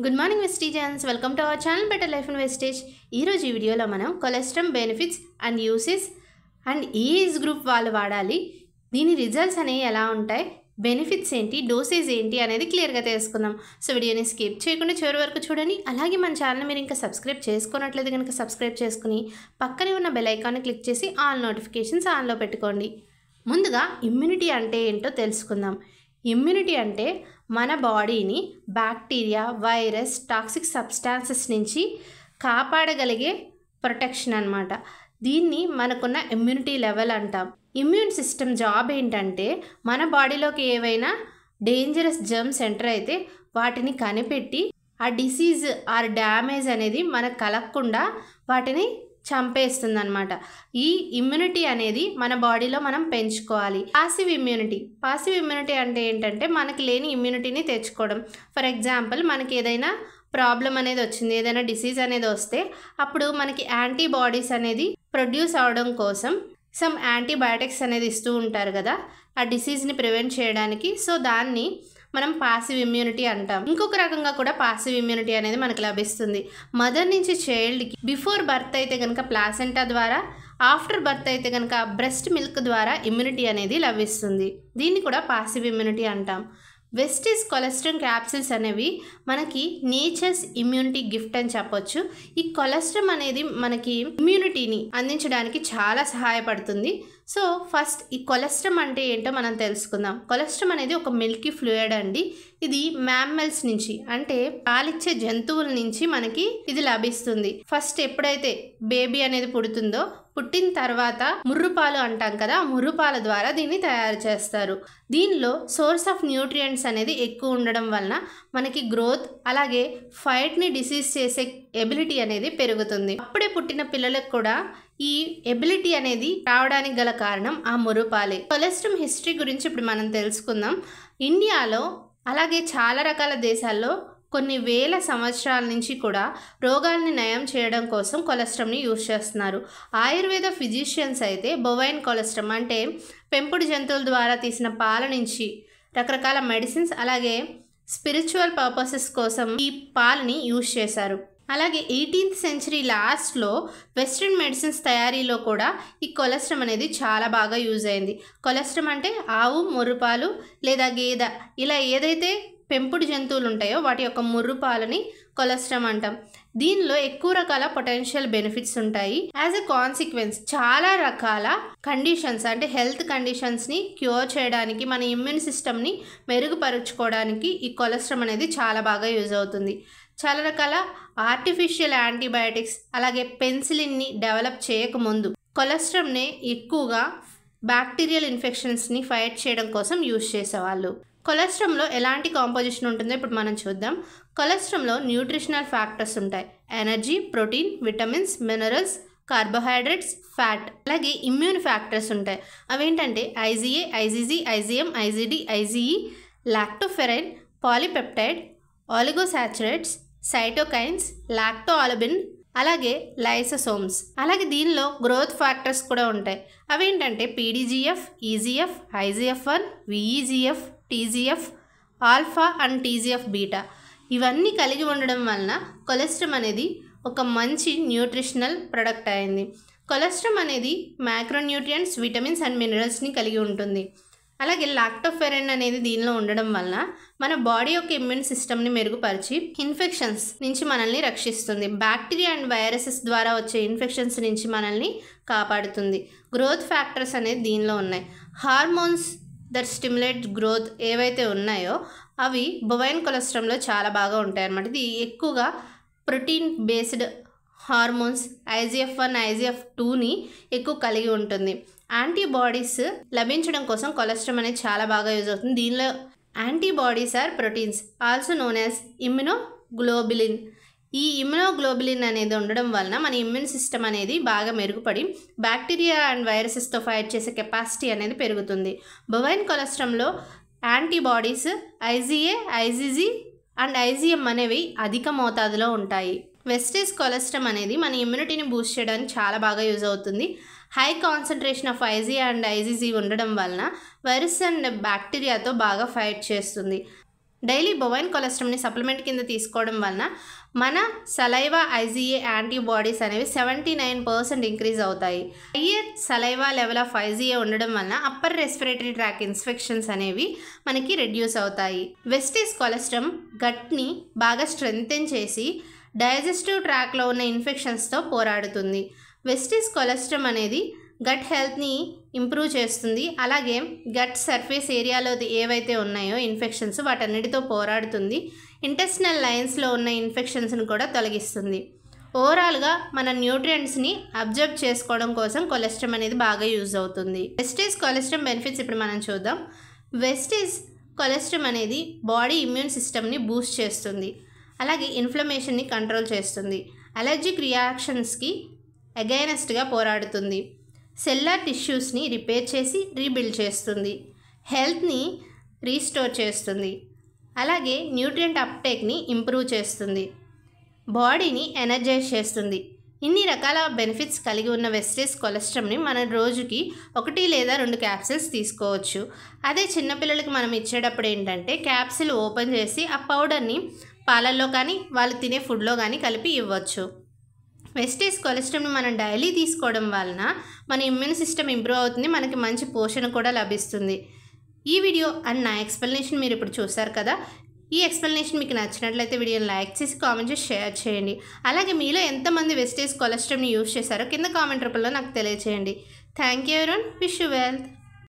Good morning Vestigians, welcome to our channel better life and Vestige. ఈరోజు ఈ వీడియోలో మనం cholesterol benefits and uses and ఏ age group వాళ్ళు వాడాలి, దీని రిజల్ట్స్ అనేవి ఎలా ఉంటాయి, బెనిఫిట్స్ ఏంటి, డోసేజ్ ఏంటి అనేది క్లియర్గా తెలుసుకుందాం. సో వీడియోని స్కిప్ చేయకుండా చివరి వరకు చూడండి. అలాగే మన ఛానల్ మీరు ఇంకా సబ్స్క్రైబ్ చేసుకున్నట్లయితే కనుక సబ్స్క్రైబ్ చేసుకుని పక్కనే ఉన్న బెల్ ఐకాన్ని క్లిక్ చేసి ఆల్ నోటిఫికేషన్స్ ఆన్లో పెట్టుకోండి. ముందుగా ఇమ్యూనిటీ అంటే ఏంటో తెలుసుకుందాం. ఇమ్యూనిటీ అంటే మన బాడీని బ్యాక్టీరియా, వైరస్, టాక్సిక్ సబ్స్టాన్సెస్ నుంచి కాపాడగలిగే ప్రొటెక్షన్ అన్నమాట. దీన్ని మనకున్న ఇమ్యూనిటీ లెవెల్ అంటాం. ఇమ్యూన్ సిస్టమ్ జాబ్ ఏంటంటే మన బాడీలోకి ఏవైనా డేంజరస్ జర్మ్స్ ఎంటర్ అయితే వాటిని కనిపెట్టి ఆ డిసీజ్ ఆర్ డ్యామేజ్ అనేది మనకు కలగకుండా వాటిని చంపేస్తుంది అనమాట. ఈ ఇమ్యూనిటీ అనేది మన బాడీలో మనం పెంచుకోవాలి. పాసివ్ ఇమ్యూనిటీ అంటే ఏంటంటే మనకి లేని ఇమ్యూనిటీని తెచ్చుకోవడం. ఫర్ ఎగ్జాంపుల్, మనకి ఏదైనా ప్రాబ్లం అనేది వచ్చింది, ఏదైనా డిసీజ్ అనేది వస్తే అప్పుడు మనకి యాంటీబాడీస్ అనేది ప్రొడ్యూస్ అవడం కోసం సమ్ యాంటీబయాటిక్స్ అనేది ఇస్తూ ఉంటారు కదా, ఆ డిసీజ్ని ప్రివెంట్ చేయడానికి. సో దాన్ని మనం పాసివ్ ఇమ్యూనిటీ అంటాం. ఇంకొక రకంగా కూడా పాసివ్ ఇమ్యూనిటీ అనేది మనకు లభిస్తుంది. మదర్ నుంచి చైల్డ్కి బిఫోర్ బర్త్ అయితే కనుక ప్లాసెంటా ద్వారా, ఆఫ్టర్ బర్త్ అయితే కనుక బ్రెస్ట్ మిల్క్ ద్వారా ఇమ్యూనిటీ అనేది లభిస్తుంది. దీన్ని కూడా పాసివ్ ఇమ్యూనిటీ అంటాం. వెస్టీజ్ కొలెస్ట్రాల్ క్యాప్సిల్స్ అనేవి మనకి నేచర్స్ ఇమ్యూనిటీ గిఫ్ట్ అని చెప్పొచ్చు. ఈ కొలెస్ట్రాల్ అనేది మనకి ఇమ్యూనిటీని అందించడానికి చాలా సహాయపడుతుంది. సో ఫస్ట్ ఈ కొలెస్ట్రాల్ అంటే ఏంటో మనం తెలుసుకుందాం. కొలెస్ట్రాల్ అనేది ఒక మిల్కీ ఫ్లూయిడ్ అండి. ఇది మ్యామ్మల్స్ నుంచి, అంటే పాలిచ్చే జంతువుల నుంచి మనకి ఇది లభిస్తుంది. ఫస్ట్ ఎప్పుడైతే బేబీ అనేది పుడుతుందో, పుట్టిన తర్వాత ముర్రుపాలు అంటాం కదా, ఆ ముర్రుపాల ద్వారా దీన్ని తయారు చేస్తారు. దీనిలో సోర్స్ ఆఫ్ న్యూట్రియంట్స్ అనేది ఎక్కువ ఉండడం వలన మనకి గ్రోత్, అలాగే ఫైట్ని డిసీజ్ చేసే ఎబిలిటీ అనేది పెరుగుతుంది. అప్పుడే పుట్టిన పిల్లలకు కూడా ఈ ఎబిలిటీ అనేది రావడానికి గల కారణం ఆ ముర్రుపాలే. కొలెస్ట్రాల్ హిస్టరీ గురించి ఇప్పుడు మనం తెలుసుకుందాం. ఇండియాలో అలాగే చాలా రకాల దేశాల్లో కొన్ని వేల సంవత్సరాల నుంచి కూడా రోగాల్ని నయం చేయడం కోసం కొలెస్ట్రాల్ని యూజ్ చేస్తున్నారు. ఆయుర్వేద ఫిజిషియన్స్ అయితే బొవైన్ కొలెస్ట్రాల్ అంటే పెంపుడు జంతువుల ద్వారా తీసిన పాల నుంచి రకరకాల మెడిసిన్స్, అలాగే స్పిరిచువల్ పర్పసెస్ కోసం ఈ పాలని యూజ్ చేశారు. అలాగే 18th సెంచరీ లాస్ట్లో వెస్ట్రన్ మెడిసిన్స్ తయారీలో కూడా ఈ కొలెస్ట్రాల్ అనేది చాలా బాగా యూజ్ అయింది. కొలెస్ట్రాల్ అంటే ఆవు, ముర్రుపాలు లేదా గేదె, ఇలా ఏదైతే పెంపుడు జంతువులు ఉంటాయో వాటి యొక్క ముర్రుపాలని కొలెస్ట్రాల్ అంటాం. దీనిలో ఎక్కువ రకాల పొటెన్షియల్ బెనిఫిట్స్ ఉంటాయి. యాజ్ ఎ కాన్సిక్వెన్స్ చాలా రకాల కండిషన్స్, అంటే హెల్త్ కండిషన్స్ని క్యూర్ చేయడానికి, మన ఇమ్యూన్ సిస్టమ్ని మెరుగుపరుచుకోవడానికి ఈ కొలెస్ట్రాల్ అనేది చాలా బాగా యూజ్ అవుతుంది. చాలా రకాల ఆర్టిఫిషియల్ యాంటీబయాటిక్స్, అలాగే పెన్సిలిన్ని డెవలప్ చేయకముందు కొలెస్ట్రాల్ని ఎక్కువగా బ్యాక్టీరియల్ ఇన్ఫెక్షన్స్ని ఫైట్ చేయడం కోసం యూజ్ చేసేవాళ్ళు. కొలెస్ట్రాల్లో ఎలాంటి కాంపోజిషన్ ఉంటుందో ఇప్పుడు మనం చూద్దాం. కొలెస్ట్రాల్లో న్యూట్రిషనల్ ఫ్యాక్టర్స్ ఉంటాయి. Energy, protein, vitamins, minerals, carbohydrates, fat, అలాగే ఇమ్యూన్ ఫ్యాక్టర్స్ ఉంటాయి. అవేంటంటే IgA, IgG, IgM, IgD, IgE, lactoferrin, polypeptide, oligosaccharides, cytokines, lactalbumin, అలాగే లైసోసోమ్స్. అలాగే దీనిలో గ్రోత్ ఫ్యాక్టర్స్ కూడా ఉంటాయి. అవేంటంటే PDGF, EGF, IGF one, VEGF, TGF, alpha and TGF beta. ఇవన్నీ కలిగి ఉండడం వలన కొలెస్ట్రాల్ అనేది ఒక మంచి న్యూట్రిషనల్ ప్రొడక్ట్ అయింది. కొలెస్ట్రాల్ అనేది మ్యాక్రోన్యూట్రియంట్స్, విటమిన్స్ అండ్ మినరల్స్ని కలిగి ఉంటుంది. అలాగే లాక్టోఫెరైన్ అనేది దీనిలో ఉండడం వలన మన బాడీ యొక్క ఇమ్యూన్ సిస్టమ్ని మెరుగుపరిచి ఇన్ఫెక్షన్స్ నుంచి మనల్ని రక్షిస్తుంది. బ్యాక్టీరియా అండ్ వైరసెస్ ద్వారా వచ్చే ఇన్ఫెక్షన్స్ నుంచి మనల్ని కాపాడుతుంది. గ్రోత్ ఫ్యాక్టర్స్ అనేది దీనిలో ఉన్నాయి. హార్మోన్స్ దట్ స్టిమ్యులేట్ గ్రోత్ ఏవైతే ఉన్నాయో అవి బొవైన్ కొలెస్ట్రాల్లో చాలా బాగా ఉంటాయి అన్నమాట. ఇది ఎక్కువగా ప్రోటీన్ బేస్డ్ హార్మోన్స్ ఐజీఎఫ్1, ఐజీఎఫ్2ని ఎక్కువ కలిగి ఉంటుంది. యాంటీబాడీస్ లభించడం కోసం కొలెస్ట్రాల్ అనేది చాలా బాగా యూజ్ అవుతుంది. దీనిలో antibodies are proteins also known as immunoglobulin. ఈ ఇమ్యునోగ్లోబులిన్ అనేది ఉండడం వలన మన ఇమ్యూన్ సిస్టమ్ అనేది బాగా మెరుగుపడి బ్యాక్టీరియా అండ్ వైరసెస్తో ఫైట్ చేసే కెపాసిటీ అనేది పెరుగుతుంది. బొవైన్ కొలెస్ట్రాల్లో antibodies IgA, IgG and IgM అనేవి అధిక మోతాదులో ఉంటాయి. వెస్టీజ్ కొలెస్ట్రాల్ అనేది మన ఇమ్యూనిటీని బూస్ట్ చేయడానికి చాలా బాగా యూజ్ అవుతుంది. High concentration of IG and IgG ఉండడం వలన వైరస్ అండ్ బ్యాక్టీరియాతో బాగా ఫైట్ చేస్తుంది. డైలీ బొవైన్ కొలెస్ట్రామ్ని సప్లిమెంట్ కింద తీసుకోవడం వలన మన సలైవా ఐజీఏ యాంటీబాడీస్ అనేవి 79% ఇంక్రీజ్ అవుతాయి. Higher saliva level of IGA ఉండడం వలన అప్పర్ రెస్పిరేటరీ ట్రాక్ ఇన్ఫెక్షన్స్ అనేవి మనకి రెడ్యూస్ అవుతాయి. వెస్టీస్ కొలెస్ట్రామ్ గట్ని బాగా స్ట్రెంగ్తెన్ చేసి డైజెస్టివ్ ట్రాక్లో ఉన్న ఇన్ఫెక్షన్స్తో పోరాడుతుంది. వెస్టీస్ కొలెస్ట్రామ్ అనేది గట్ హెల్త్ని ఇంప్రూవ్ చేస్తుంది. అలాగే గట్ సర్ఫేస్ ఏరియాలో ఏవైతే ఉన్నాయో ఇన్ఫెక్షన్స్ వాటన్నిటితో పోరాడుతుంది. ఇంటెస్టినల్ లైన్స్లో ఉన్న ఇన్ఫెక్షన్స్ని కూడా తొలగిస్తుంది. ఓవరాల్గా మన న్యూట్రియంట్స్ని అబ్జర్వ్ చేసుకోవడం కోసం కొలెస్ట్రామ్ అనేది బాగా యూజ్ అవుతుంది. వెస్టీస్ కొలెస్ట్రామ్ బెనిఫిట్స్ ఇప్పుడు మనం చూద్దాం. వెస్టీస్ కొలెస్ట్రామ్ అనేది బాడీ ఇమ్యూన్ సిస్టమ్ని బూస్ట్ చేస్తుంది. అలాగే ఇన్ఫ్లమేషన్ని కంట్రోల్ చేస్తుంది. అలర్జిక్ రియాక్షన్స్కి అగైనెస్ట్గా పోరాడుతుంది. సెల్లార్ టిష్యూస్ని రిపేర్ చేసి రీబిల్డ్ చేస్తుంది. హెల్త్ని రీస్టోర్ చేస్తుంది. అలాగే న్యూట్రియంట్ అప్టేక్ని ఇంప్రూవ్ చేస్తుంది. బాడీని ఎనర్జైజ్ చేస్తుంది. ఇన్ని రకాల బెనిఫిట్స్ కలిగి ఉన్న వెస్టీస్ కొలెస్ట్రామ్ని మనం రోజుకి 1 లేదా 2 క్యాప్సిల్స్ తీసుకోవచ్చు. అదే చిన్నపిల్లలకి మనం ఇచ్చేటప్పుడు ఏంటంటే క్యాప్సిల్ ఓపెన్ చేసి ఆ పౌడర్ని పాలల్లో కానీ వాళ్ళు తినే ఫుడ్లో కానీ కలిపి ఇవ్వచ్చు. వెస్టీస్ కొలెస్ట్రామ్ని మనం డైలీ తీసుకోవడం వలన మన ఇమ్యూన్ సిస్టమ్ ఇంప్రూవ్ అవుతుంది. మనకి మంచి పోషణ కూడా లభిస్తుంది. ఈ వీడియో అండ్ నా ఎక్స్ప్లెనేషన్ మీరు ఇప్పుడు చూసారు కదా. ఈ ఎక్స్ప్లెనేషన్ మీకు నచ్చినట్లయితే వీడియోని లైక్ చేసి కామెంట్ చేసి షేర్ చేయండి. అలాగే మీలో ఎంతమంది వెస్టీస్ కొలెస్ట్రామ్ని యూజ్ చేశారో కింద కామెంట్ రూపంలో నాకు తెలియజేయండి. Thank you everyone. Wish you wealth.